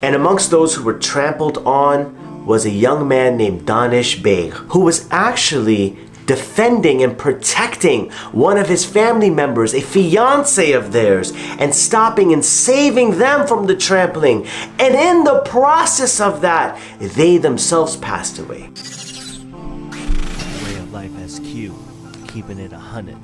And amongst those who were trampled on was a young man named Danish Beg, who was actually defending and protecting one of his family members, a fiance of theirs, and stopping and saving them from the trampling. And in the process of that, they themselves passed away. Way of Life SQ, keeping it 100.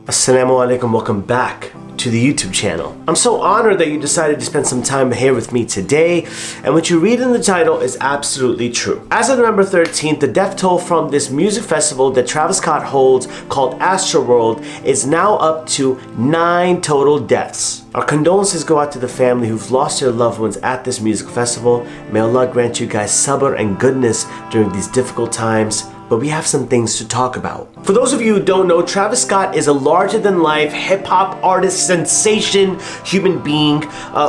Assalamu alaikum, welcome back to the YouTube channel. I'm so honored that you decided to spend some time here with me today, and what you read in the title is absolutely true. As of November 13th, the death toll from this music festival that Travis Scott holds called Astroworld is now up to 9 total deaths. Our condolences go out to the family who've lost their loved ones at this music festival. May Allah grant you guys sabr and goodness during these difficult times. But we have some things to talk about. For those of you who don't know, Travis Scott is a larger-than-life hip-hop artist sensation, human being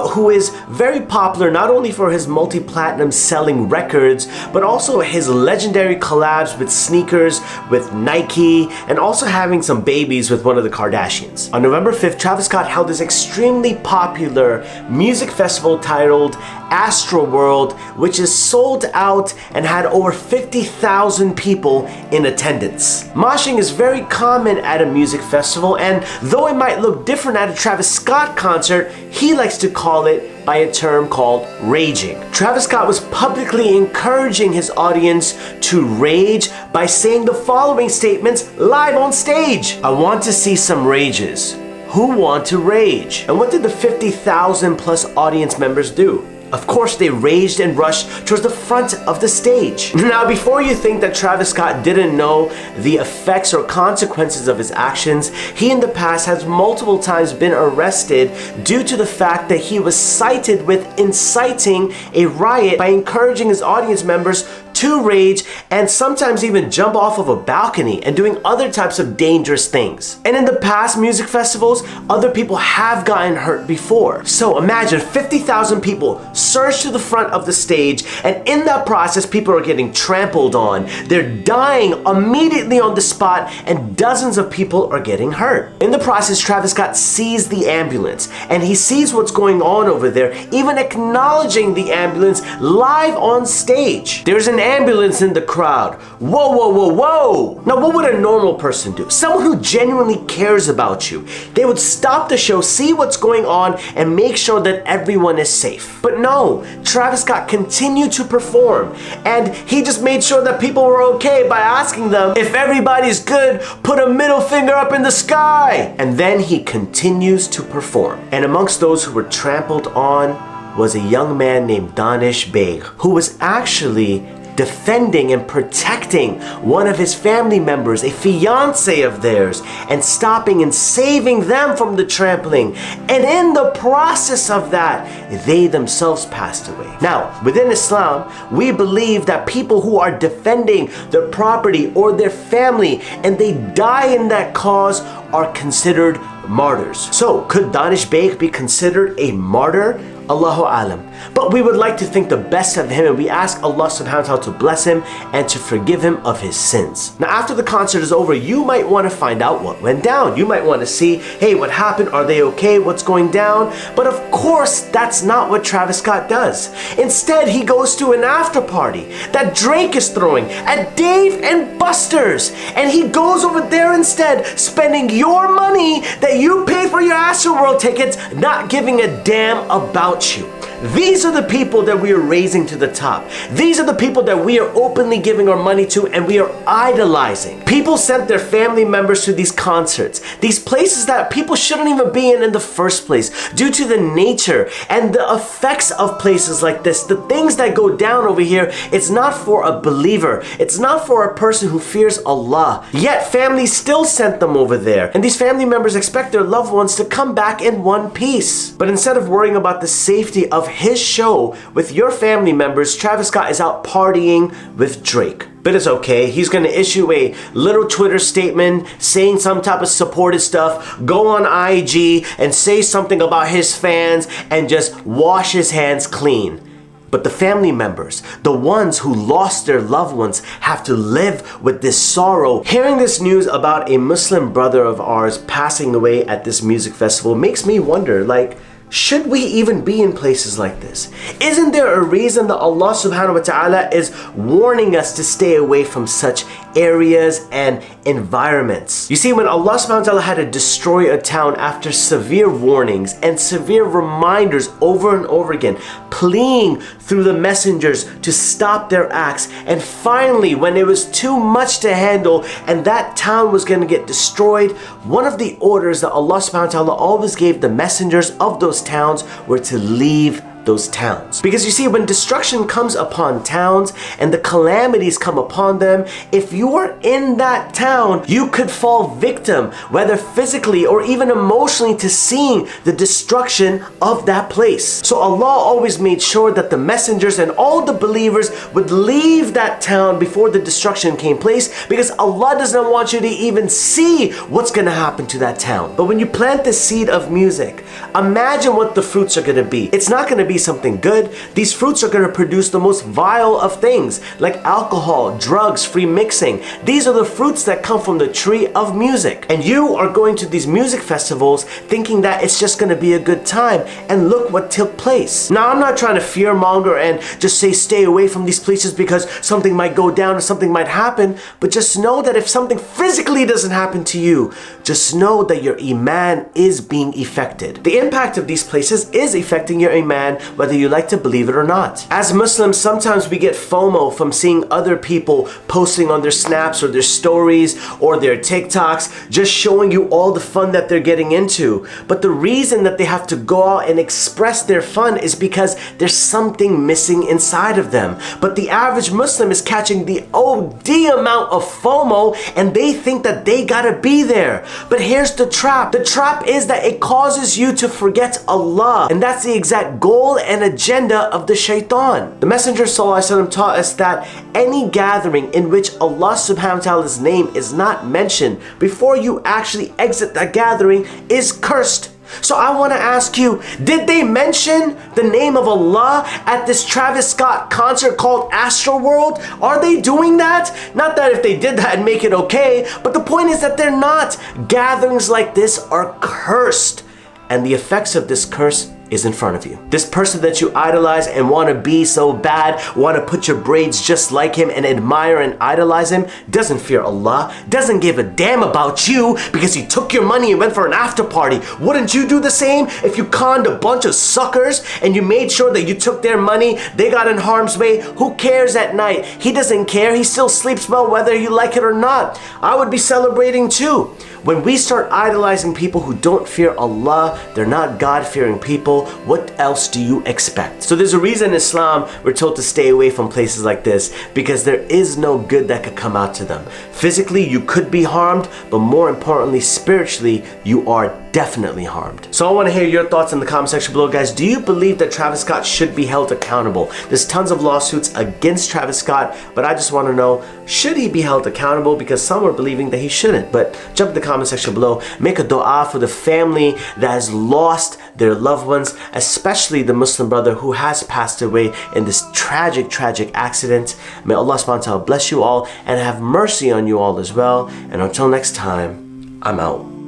who is very popular not only for his multi-platinum selling records, but also his legendary collabs with sneakers, with Nike, and also having some babies with one of the Kardashians. On November 5th, Travis Scott held this extremely popular music festival titled Astroworld, which is sold out and had over 50,000 people in attendance. Moshing is very common at a music festival, and though it might look different at a Travis Scott concert, he likes to call it by a term called raging. Travis Scott was publicly encouraging his audience to rage by saying the following statements live on stage. I want to see some rages. Who want to rage? And what did the 50,000 plus audience members do? Of course, they raged and rushed towards the front of the stage. Now, before you think that Travis Scott didn't know the effects or consequences of his actions, he in the past has multiple times been arrested due to the fact that he was cited with inciting a riot by encouraging his audience members to rage and sometimes even jump off of a balcony and doing other types of dangerous things. And in the past music festivals, other people have gotten hurt before. So imagine 50,000 people surge to the front of the stage, and in that process, people are getting trampled on. They're dying immediately on the spot, and dozens of people are getting hurt. In the process, Travis Scott sees the ambulance, and he sees what's going on over there, even acknowledging the ambulance live on stage. There's an ambulance in the crowd. Whoa, whoa, whoa, whoa! Now, what would a normal person do? Someone who genuinely cares about you. They would stop the show, see what's going on, and make sure that everyone is safe. But no, Travis Scott continued to perform, and he just made sure that people were okay by asking them, if everybody's good, put a middle finger up in the sky! And then he continues to perform. And amongst those who were trampled on was a young man named Danish Beg, who was actually defending and protecting one of his family members, a fiance of theirs, and stopping and saving them from the trampling. And in the process of that, they themselves passed away. Now, within Islam, we believe that people who are defending their property or their family and they die in that cause are considered martyrs. So, could Danish Beg be considered a martyr? Allahu Alam. But we would like to think the best of him, and we ask Allah subhanahu wa ta'ala to bless him and to forgive him of his sins. Now, after the concert is over, you might want to find out what went down. You might want to see, hey, what happened? Are they okay? What's going down? But of course, that's not what Travis Scott does. Instead, he goes to an after party that Drake is throwing at Dave and Buster's. And he goes over there instead, spending your money that you paid for your Astroworld tickets, not giving a damn about you. These are the people that we are raising to the top. These are the people that we are openly giving our money to and we are idolizing. People sent their family members to these concerts, these places that people shouldn't even be in the first place due to the nature and the effects of places like this. The things that go down over here, it's not for a believer. It's not for a person who fears Allah. Yet families still sent them over there. And these family members expect their loved ones to come back in one piece. But instead of worrying about the safety of his show with your family members, Travis Scott is out partying with Drake. But it's okay. He's going to issue a little Twitter statement saying some type of supportive stuff, go on IG and say something about his fans and just wash his hands clean. But the family members, the ones who lost their loved ones, have to live with this sorrow. Hearing this news about a Muslim brother of ours passing away at this music festival makes me wonder, like, Should we even be in places like this? Isn't there a reason that Allah subhanahu wa ta'ala is warning us to stay away from such areas and environments? You see, when Allah subhanahu wa ta'ala had to destroy a town after severe warnings and severe reminders over and over again, pleading through the messengers to stop their acts, and finally when it was too much to handle and that town was going to get destroyed, one of the orders that Allah subhanahu wa ta'ala always gave the messengers of those towns were to leave those towns. Because you see, when destruction comes upon towns and the calamities come upon them, if you are in that town, you could fall victim, whether physically or even emotionally, to seeing the destruction of that place. So Allah always made sure that the messengers and all the believers would leave that town before the destruction came place, because Allah does not want you to even see what's going to happen to that town. But when you plant the seed of music, imagine what the fruits are going to be. It's not going to be something good. These fruits are going to produce the most vile of things, like alcohol, drugs, free mixing. These are the fruits that come from the tree of music. And you are going to these music festivals thinking that it's just going to be a good time, and look what took place. Now, I'm not trying to fearmonger and just say stay away from these places because something might go down or something might happen, but just know that if something physically doesn't happen to you, just know that your iman is being affected. The impact of these places is affecting your iman, whether you like to believe it or not. As Muslims, sometimes we get FOMO from seeing other people posting on their snaps or their stories or their TikToks, just showing you all the fun that they're getting into. But the reason that they have to go out and express their fun is because there's something missing inside of them. But the average Muslim is catching the OD amount of FOMO, and they think that they gotta be there. But here's the trap. The trap is that it causes you to forget Allah, and that's the exact goal and agenda of the shaitan. The Messenger ﷺ taught us that any gathering in which Allah subhanahu wa ta'ala's name is not mentioned before you actually exit that gathering is cursed. So I want to ask you, did they mention the name of Allah at this Travis Scott concert called Astroworld? Are they doing that? Not that if they did that and make it okay, but the point is that they're not. Gatherings like this are cursed, and the effects of this curse is in front of you. This person that you idolize and want to be so bad, want to put your braids just like him and admire and idolize him, doesn't fear Allah, doesn't give a damn about you because he took your money and went for an after party. Wouldn't you do the same if you conned a bunch of suckers and you made sure that you took their money, they got in harm's way? Who cares at night? He doesn't care. He still sleeps well whether you like it or not. I would be celebrating too. When we start idolizing people who don't fear Allah, they're not God-fearing people, what else do you expect? So there's a reason in Islam we're told to stay away from places like this, because there is no good that could come out to them. Physically, you could be harmed, but more importantly, spiritually, you are definitely harmed. So I want to hear your thoughts in the comment section below, guys. Do you believe that Travis Scott should be held accountable? There's tons of lawsuits against Travis Scott, but I just want to know, should he be held accountable? Because some are believing that he shouldn't. But jump in the comment section below, make a dua for the family that has lost their loved ones, especially the Muslim brother who has passed away in this tragic accident. May Allah subhanahu wa ta'ala bless you all and have mercy on you all as well. And until next time, I'm out.